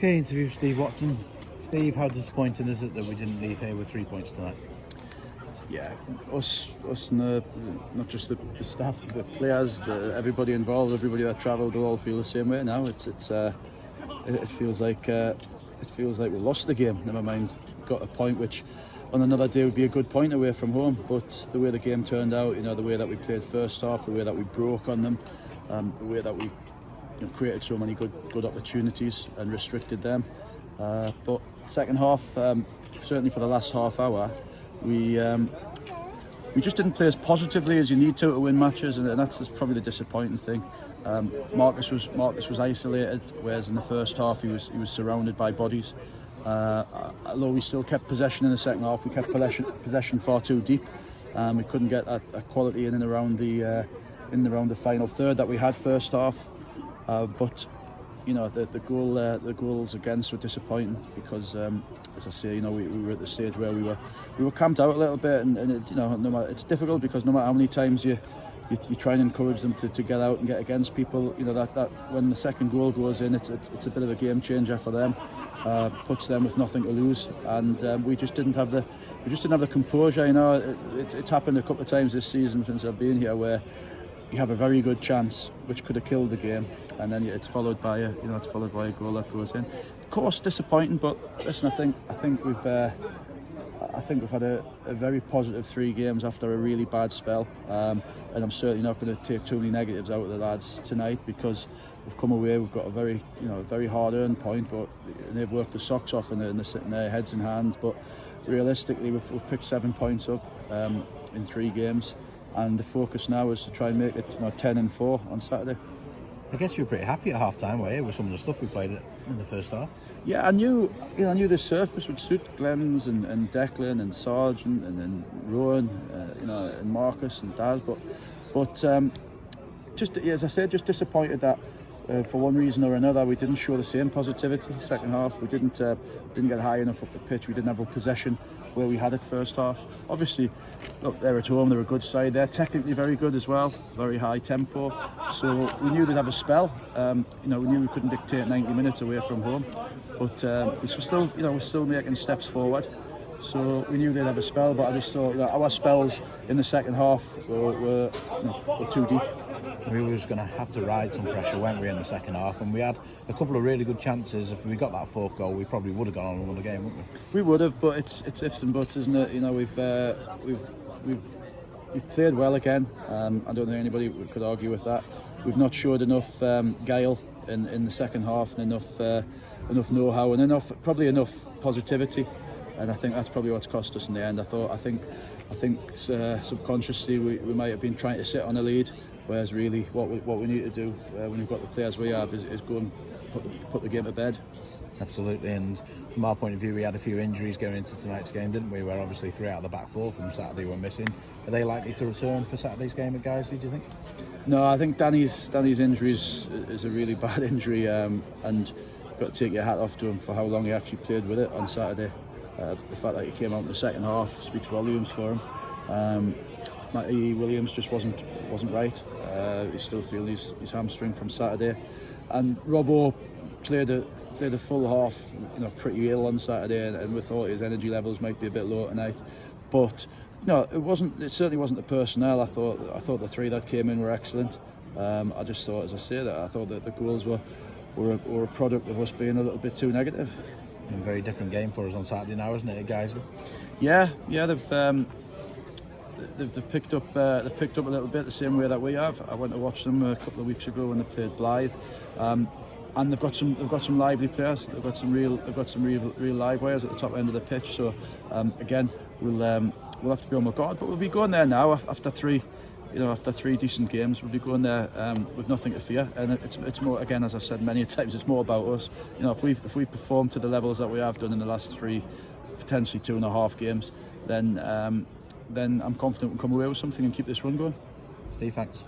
Okay, interview with Steve Watson. Steve, how disappointing is it that we didn't leave here with 3 points tonight? Yeah, us and not just the staff, the players, everybody involved, everybody that travelled, will all feel the same way now. It feels like we lost the game. Never mind, got a point which on another day would be a good point away from home. But the way the game turned out, the way that we played first half, the way that we broke on them, the way that we created so many good opportunities and restricted them. But second half, certainly for the last half hour, we just didn't play as positively as you need to win matches, and that's probably the disappointing thing. Marcus was isolated, whereas in the first half he was surrounded by bodies. Although we still kept possession in the second half, we kept possession far too deep. We couldn't get that quality in and around the final third that we had first half. But the goals against were disappointing because, as I say, we were at the stage where we were camped out a little bit, and it's difficult because no matter how many times you try and encourage them to get out and get against people, that when the second goal goes in, it's a bit of a game changer for them. Puts them with nothing to lose, and we just didn't have the composure. It's happened a couple of times this season since I've been here where you have a very good chance which could have killed the game, and then it's followed by a goal that goes in. Of course, disappointing, but listen, I think we've had a very positive 3 games after a really bad spell, and I'm certainly not going to take too many negatives out of the lads tonight because we've come away. We've got a very hard-earned point, but they've worked the socks off and they're sitting there heads in hands. But realistically, we've picked 7 points up in 3 games. And the focus now is to try and make it 10-4 on Saturday. I guess you were pretty happy at half time, were you, with some of the stuff we played in the first half? Yeah, I knew the surface would suit Glenn's and Declan and Sargent and then Rowan, and Marcus and Daz, but just as I said, just disappointed that for one reason or another we didn't show the same positivity second half. We didn't get high enough up the pitch. We didn't have a possession where we had it first half. Obviously, look, they're at home, they're a good side, they're technically very good as well, very high tempo, so we knew they'd have a spell. We knew we couldn't dictate 90 minutes away from home, but we're still making steps forward, so we knew they'd have a spell. But I just thought that our spells in the second half were too deep. We were just going to have to ride some pressure, weren't we, in the second half? And we had a couple of really good chances. If we got that 4th goal, we probably would have gone on and won the game, wouldn't we? We would have, but it's ifs and buts, isn't it? We've played well again. I don't think anybody could argue with that. We've not showed enough guile in the second half, and enough know-how, and probably enough positivity. And I think that's probably what's cost us in the end. I think subconsciously we might have been trying to sit on a lead. Whereas really what we need to do when we've got the players we have is go and put the game to bed. Absolutely, and from our point of view, we had a few injuries going into tonight's game, didn't we? Where obviously 3 out of the back 4 from Saturday were missing. Are they likely to return for Saturday's game at Guysley, do you think? No, I think Danny's injury is a really bad injury, and you've got to take your hat off to him for how long he actually played with it on Saturday. The fact that he came out in the second half speaks volumes for him. Matty Williams just wasn't right. He's still feeling his hamstring from Saturday, and Robbo played a full half, pretty ill on Saturday, and we thought his energy levels might be a bit low tonight. But it certainly wasn't the personnel. I thought the 3 that came in were excellent. I just thought, as I say, that I thought that the goals were a product of us being a little bit too negative. A very different game for us on Saturday now, isn't it, guys? Yeah, they've picked up a little bit the same way that we have. I went to watch them a couple of weeks ago when they played Blythe, and they've got some lively players. They've got some real live wires at the top end of the pitch. So again, we'll have to be on our guard, but we'll be going there now after 3 decent games. We'll be going there with nothing to fear, and it's more, again, as I said many times, it's more about us. If we perform to the levels that we have done in the last 3, potentially 2.5 games, then I'm confident we'll come away with something and keep this run going. Steve, thanks.